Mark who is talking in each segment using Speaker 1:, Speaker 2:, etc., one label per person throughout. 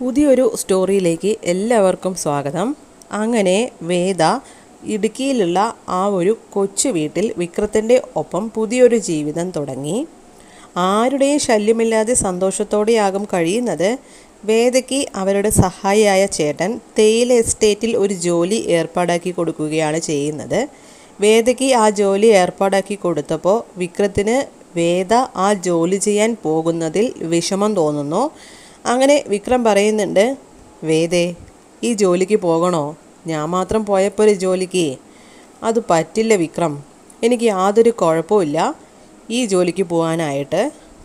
Speaker 1: പുതിയൊരു സ്റ്റോറിയിലേക്ക് എല്ലാവർക്കും സ്വാഗതം. അങ്ങനെ വേദ ഇടുക്കിയിലുള്ള ആ ഒരു കൊച്ചു വീട്ടിൽ വിക്രത്തിൻ്റെ ഒപ്പം പുതിയൊരു ജീവിതം തുടങ്ങി. ആരുടെയും ശല്യമില്ലാതെ സന്തോഷത്തോടെയാകും കഴിയുന്നത്. വേദയ്ക്ക് അവരുടെ സഹായിയായ ചേട്ടൻ തേയില എസ്റ്റേറ്റിൽ ഒരു ജോലി ഏർപ്പാടാക്കി കൊടുക്കുകയാണ് ചെയ്യുന്നത്. വേദയ്ക്ക് ആ ജോലി ഏർപ്പാടാക്കി കൊടുത്തപ്പോൾ വിക്രത്തിന് വേദ ആ ജോലി ചെയ്യാൻ പോകുന്നതിൽ വിഷമം തോന്നുന്നു. അങ്ങനെ വിക്രം പറയുന്നുണ്ട്, വേദേ, ഈ ജോലിക്ക് പോകണോ? ഞാൻ മാത്രം പോയപ്പോൾ ഒരു ജോലിക്ക് അത് പറ്റില്ല വിക്രം. എനിക്ക് യാതൊരു കുഴപ്പമില്ല ഈ ജോലിക്ക് പോകാനായിട്ട്.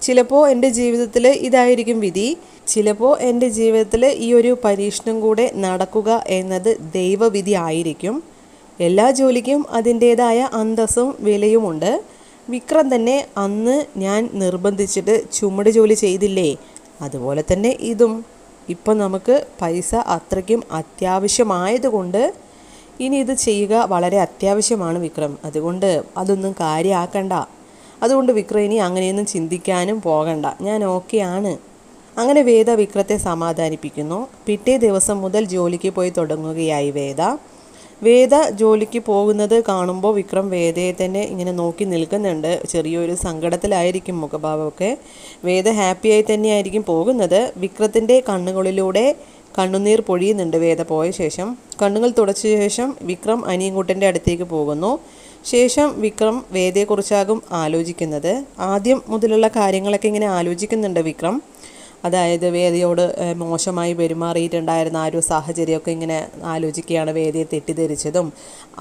Speaker 1: ചിലപ്പോൾ എൻ്റെ ജീവിതത്തിൽ ഇതായിരിക്കും വിധി, ചിലപ്പോൾ എൻ്റെ ജീവിതത്തിൽ ഈ ഒരു പരീക്ഷണം കൂടെ നടക്കുക എന്നത് ദൈവവിധി ആയിരിക്കും. എല്ലാ ജോലിക്കും അതിൻ്റേതായ അന്തസ്സും വിലയുമുണ്ട്. വിക്രം തന്നെ അന്ന് ഞാൻ നിർബന്ധിച്ചിട്ട് ചുമട് ജോലി ചെയ്തില്ലേ, അതുപോലെ തന്നെ ഇതും. ഇപ്പം നമുക്ക് പൈസ അത്രയ്ക്കും അത്യാവശ്യമായതുകൊണ്ട് ഇനി ഇത് ചെയ്യുക വളരെ അത്യാവശ്യമാണ് വിക്രം. അതുകൊണ്ട് അതൊന്നും കാര്യമാക്കണ്ട. അതുകൊണ്ട് വിക്രം ഇനി അങ്ങനെയൊന്നും ചിന്തിക്കാനും പോകണ്ട, ഞാൻ ഓക്കെയാണ്. അങ്ങനെ വേദ വിക്രത്തെ സമാധാനിപ്പിക്കുന്നു. പിറ്റേ ദിവസം മുതൽ ജോലിക്ക് പോയി തുടങ്ങുകയായി വേദ ജോലിക്ക് പോകുന്നത് കാണുമ്പോൾ വിക്രം വേദയെ തന്നെ ഇങ്ങനെ നോക്കി നിൽക്കുന്നുണ്ട്. ചെറിയൊരു സങ്കടത്തിലായിരിക്കും മുഖഭാവമൊക്കെ. വേദ ഹാപ്പിയായി തന്നെയായിരിക്കും പോകുന്നത്. വിക്രത്തിൻ്റെ കണ്ണുകളിലൂടെ കണ്ണുനീർ പൊഴിയുന്നുണ്ട് വേദ പോയ ശേഷം. കണ്ണുകൾ തുടച്ച ശേഷം വിക്രം അനിയൻകുട്ടൻ്റെ അടുത്തേക്ക് പോകുന്നു. ശേഷം വിക്രം വേദയെക്കുറിച്ചാകും ആലോചിക്കുന്നത്. ആദ്യം മുതലുള്ള കാര്യങ്ങളൊക്കെ ഇങ്ങനെ ആലോചിക്കുന്നുണ്ട് വിക്രം. അതായത് വേദയോട് മോശമായി പെരുമാറിയിട്ടുണ്ടായിരുന്ന ആ ഒരു സാഹചര്യമൊക്കെ ഇങ്ങനെ ആലോചിക്കുകയാണ്, വേദയെ തെറ്റിദ്ധരിച്ചതും.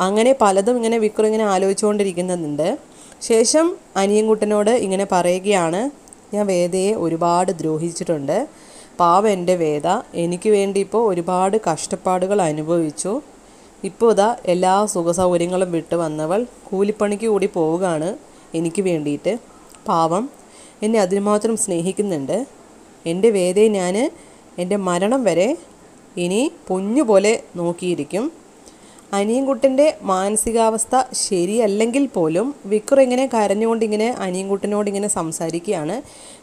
Speaker 1: അങ്ങനെ പലതും ഇങ്ങനെ വിക്രം ഇങ്ങനെ ആലോചിച്ചുകൊണ്ടിരിക്കുന്നുണ്ട്. ശേഷം അനിയൻകുട്ടനോട് ഇങ്ങനെ പറയുകയാണ്, ഞാൻ വേദയെ ഒരുപാട് ദ്രോഹിച്ചിട്ടുണ്ട്. പാവം എൻ്റെ വേദ എനിക്ക് വേണ്ടി ഇപ്പോൾ ഒരുപാട് കഷ്ടപ്പാടുകൾ അനുഭവിച്ചു. ഇപ്പോൾ ഇതാ എല്ലാ സുഖസൗകര്യങ്ങളും വിട്ട് വന്നവൾ കൂലിപ്പണിക്ക് കൂടി പോവുകയാണ് എനിക്ക് വേണ്ടിയിട്ട്. പാവം എന്നെ അതിനുമാത്രം സ്നേഹിക്കുന്നുണ്ട്. എൻ്റെ വേദയെ ഞാൻ എൻ്റെ മരണം വരെ ഇനി പൊന്നുപോലെ നോക്കിയിരിക്കും. അനിയൻകുട്ടൻ്റെ മാനസികാവസ്ഥ ശരിയല്ലെങ്കിൽ പോലും വിക്രം ഇങ്ങനെ കരഞ്ഞുകൊണ്ടിങ്ങനെ അനിയൻകുട്ടനോട് ഇങ്ങനെ സംസാരിക്കുകയാണ്.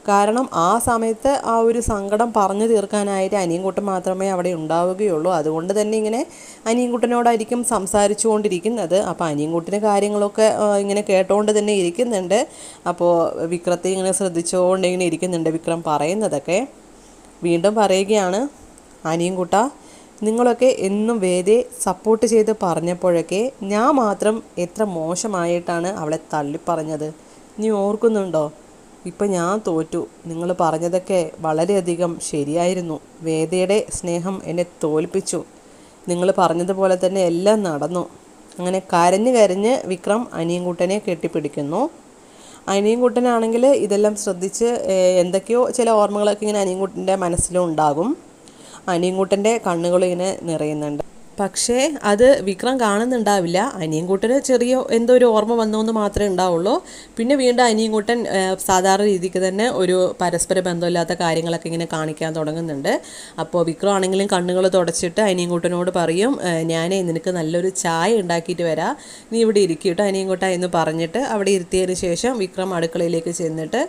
Speaker 1: കാരണം ആ സമയത്ത് ആ ഒരു സങ്കടം പറഞ്ഞു തീർക്കാനായിട്ട് അനിയൻകുട്ടൻ മാത്രമേ അവിടെ ഉണ്ടാവുകയുള്ളൂ. അതുകൊണ്ട് തന്നെ ഇങ്ങനെ അനിയൻകുട്ടനോടായിരിക്കും സംസാരിച്ചു കൊണ്ടിരിക്കുന്നത്. അപ്പോൾ അനിയൻകുട്ടൻ്റെ കാര്യങ്ങളൊക്കെ ഇങ്ങനെ കേട്ടുകൊണ്ട് തന്നെ ഇരിക്കുന്നുണ്ട്. അപ്പോൾ വിക്രത്തെ ഇങ്ങനെ ശ്രദ്ധിച്ചുകൊണ്ട് ഇങ്ങനെ ഇരിക്കുന്നുണ്ട് വിക്രം പറയുന്നതൊക്കെ. വീണ്ടും പറയുകയാണ്, അനിയൻകുട്ട, നിങ്ങളൊക്കെ എന്നും വേദയെ സപ്പോർട്ട് ചെയ്ത് പറഞ്ഞപ്പോഴൊക്കെ ഞാൻ മാത്രം എത്ര മോശമായിട്ടാണ് അവളെ തള്ളിപ്പറഞ്ഞത്, നീ ഓർക്കുന്നുണ്ടോ? ഇപ്പം ഞാൻ തോറ്റു. നിങ്ങൾ പറഞ്ഞതൊക്കെ വളരെയധികം ശരിയായിരുന്നു. വേദയുടെ സ്നേഹം എന്നെ തോൽപ്പിച്ചു. നിങ്ങൾ പറഞ്ഞതുപോലെ തന്നെ എല്ലാം നടന്നു. അങ്ങനെ കരഞ്ഞ് കരഞ്ഞ് വിക്രം അനിയൻകുട്ടനെ കെട്ടിപ്പിടിക്കുന്നു. അനിയൻകുട്ടനാണെങ്കിൽ ഇതെല്ലാം ശ്രദ്ധിച്ച് എന്തൊക്കെയോ ചില ഓർമ്മകളൊക്കെ ഇങ്ങനെ അനിയൻകുട്ടൻ്റെ മനസ്സിലും ഉണ്ടാകും. അനിയൻകുട്ടൻ്റെ കണ്ണുകളിങ്ങനെ നിറയുന്നുണ്ട്. പക്ഷേ അത് വിക്രം കാണുന്നുണ്ടാവില്ല. അനിയൻകുട്ടന് ചെറിയ എന്തോ ഒരു ഓർമ്മ വന്നു എന്ന് മാത്രമേ ഉണ്ടാവുള്ളൂ. പിന്നെ വീണ്ടും അനിയൻകുട്ടൻ സാധാരണ രീതിക്ക് തന്നെ ഒരു പരസ്പര ബന്ധമില്ലാത്ത കാര്യങ്ങളൊക്കെ ഇങ്ങനെ കാണിക്കാൻ തുടങ്ങുന്നുണ്ട്. അപ്പോൾ വിക്രം ആണെങ്കിലും കണ്ണുകൾ തുടച്ചിട്ട് അനിയൻകുട്ടനോട് പറയും, ഞാനേ നിനക്ക് നല്ലൊരു ചായ ഉണ്ടാക്കിയിട്ട് വരാം, നീ ഇവിടെ ഇരിക്കട്ടോ അനിയൻകുട്ട എന്ന് പറഞ്ഞിട്ട് അവിടെ ഇരുത്തിയതിന് ശേഷം വിക്രം അടുക്കളയിലേക്ക് ചെന്നിട്ട്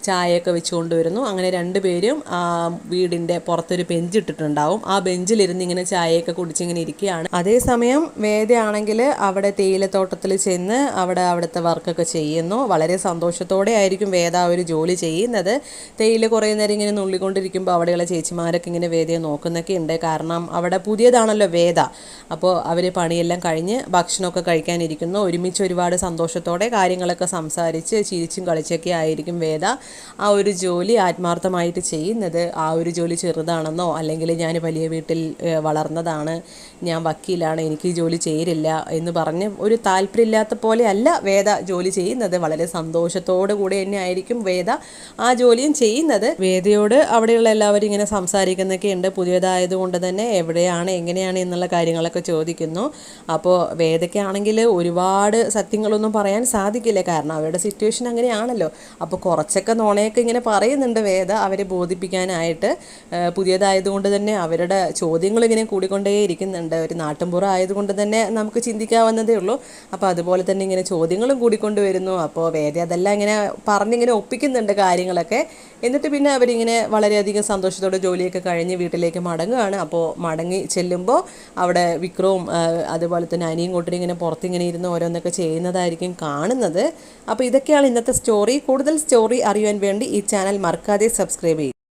Speaker 1: ചായയൊക്കെ വെച്ച് കൊണ്ടുവരുന്നു. അങ്ങനെ രണ്ടുപേരും വീടിൻ്റെ പുറത്തൊരു ബെഞ്ച് ഇട്ടിട്ടുണ്ടാവും. ആ ബെഞ്ചിലിരുന്ന് ഇങ്ങനെ ചായയൊക്കെ കുടിച്ചിങ്ങനെ ഇരിക്കുകയാണ്. അതേസമയം വേദയാണെങ്കിൽ അവിടെ തേയിലത്തോട്ടത്തിൽ ചെന്ന് അവിടുത്തെ വർക്കൊക്കെ ചെയ്യുന്നു. വളരെ സന്തോഷത്തോടെ ആയിരിക്കും വേദ ഒരു ജോലി ചെയ്യുന്നത്. തേയില കുറേ നേരം ഇങ്ങനെ നുള്ളിക്കൊണ്ടിരിക്കുമ്പോൾ അവിടെയുള്ള ചേച്ചിമാരൊക്കെ ഇങ്ങനെ വേദയെ നോക്കുന്നൊക്കെ ഉണ്ട്. കാരണം അവിടെ പുതിയതാണല്ലോ വേദ. അപ്പോൾ അവർ പണിയെല്ലാം കഴിഞ്ഞ് ഭക്ഷണമൊക്കെ കഴിക്കാനിരിക്കുന്നു. ഒരുമിച്ച് ഒരുപാട് സന്തോഷത്തോടെ കാര്യങ്ങളൊക്കെ സംസാരിച്ച് ചിരിച്ചും കളിച്ചൊക്കെ ആയിരിക്കും വേദ ആ ഒരു ജോലി ആത്മാർത്ഥമായിട്ട് ചെയ്യുന്നത്. ആ ഒരു ജോലി ചെറുതാണെന്നോ അല്ലെങ്കിൽ ഞാൻ വലിയ വീട്ടിൽ വളർന്നതാണ്, ഞാൻ വക്കീലാണ്, എനിക്ക് ഈ ജോലി ചേരില്ല എന്ന് പറഞ്ഞ് ഒരു താല്പര്യമില്ലാത്ത പോലെ അല്ല വേദ ജോലി ചെയ്യുന്നത്. വളരെ സന്തോഷത്തോടു കൂടി തന്നെ ആയിരിക്കും വേദ ആ ജോലിയും ചെയ്യുന്നത്. വേദയോട് അവിടെയുള്ള എല്ലാവരും ഇങ്ങനെ സംസാരിക്കുന്നൊക്കെ ഉണ്ട്. പുതിയതായതുകൊണ്ട് തന്നെ എവിടെയാണ് എങ്ങനെയാണ് എന്നുള്ള കാര്യങ്ങളൊക്കെ ചോദിക്കുന്നു. അപ്പോൾ വേദയ്ക്കാണെങ്കിൽ ഒരുപാട് സത്യങ്ങളൊന്നും പറയാൻ സാധിക്കില്ല, കാരണം അവരുടെ സിറ്റുവേഷൻ അങ്ങനെയാണല്ലോ. അപ്പോൾ കുറച്ചൊക്കെ നുണയൊക്കെ ഇങ്ങനെ പറയുന്നുണ്ട് വേദ അവരെ ബോധിപ്പിക്കാനായിട്ട്. പുതിയതായതുകൊണ്ട് തന്നെ അവരുടെ ചോദ്യങ്ങളിങ്ങനെ കൂടിക്കൊണ്ടേ ഇരിക്കുന്നുണ്ട്. നമ്മുടെ ഒരു നാട്ടിൻപുറം ആയതുകൊണ്ട് തന്നെ നമുക്ക് ചിന്തിക്കാവുന്നതേ ഉള്ളൂ. അപ്പോൾ അതുപോലെ തന്നെ ഇങ്ങനെ ചോദ്യങ്ങളും കൂടിക്കൊണ്ട് വരുന്നു. അപ്പോൾ വേദ അതെല്ലാം ഇങ്ങനെ പറഞ്ഞിങ്ങനെ ഒപ്പിക്കുന്നുണ്ട് കാര്യങ്ങളൊക്കെ. എന്നിട്ട് പിന്നെ അവരിങ്ങനെ വളരെയധികം സന്തോഷത്തോടെ ജോലിയൊക്കെ കഴിഞ്ഞ് വീട്ടിലേക്ക് മടങ്ങുകയാണ്. അപ്പോൾ മടങ്ങി ചെല്ലുമ്പോൾ അവിടെ വിക്രവും അതുപോലെ തന്നെ അനിയും കൂട്ടരും ഇങ്ങനെ പുറത്തിങ്ങനെ ഇരുന്ന് ഓരോന്നൊക്കെ ചെയ്യുന്നതായിരിക്കും കാണുന്നത്. അപ്പോൾ ഇതൊക്കെയാണ് ഇന്നത്തെ സ്റ്റോറി. കൂടുതൽ സ്റ്റോറി അറിയാൻ വേണ്ടി ഈ ചാനൽ മറക്കാതെ സബ്സ്ക്രൈബ് ചെയ്യും.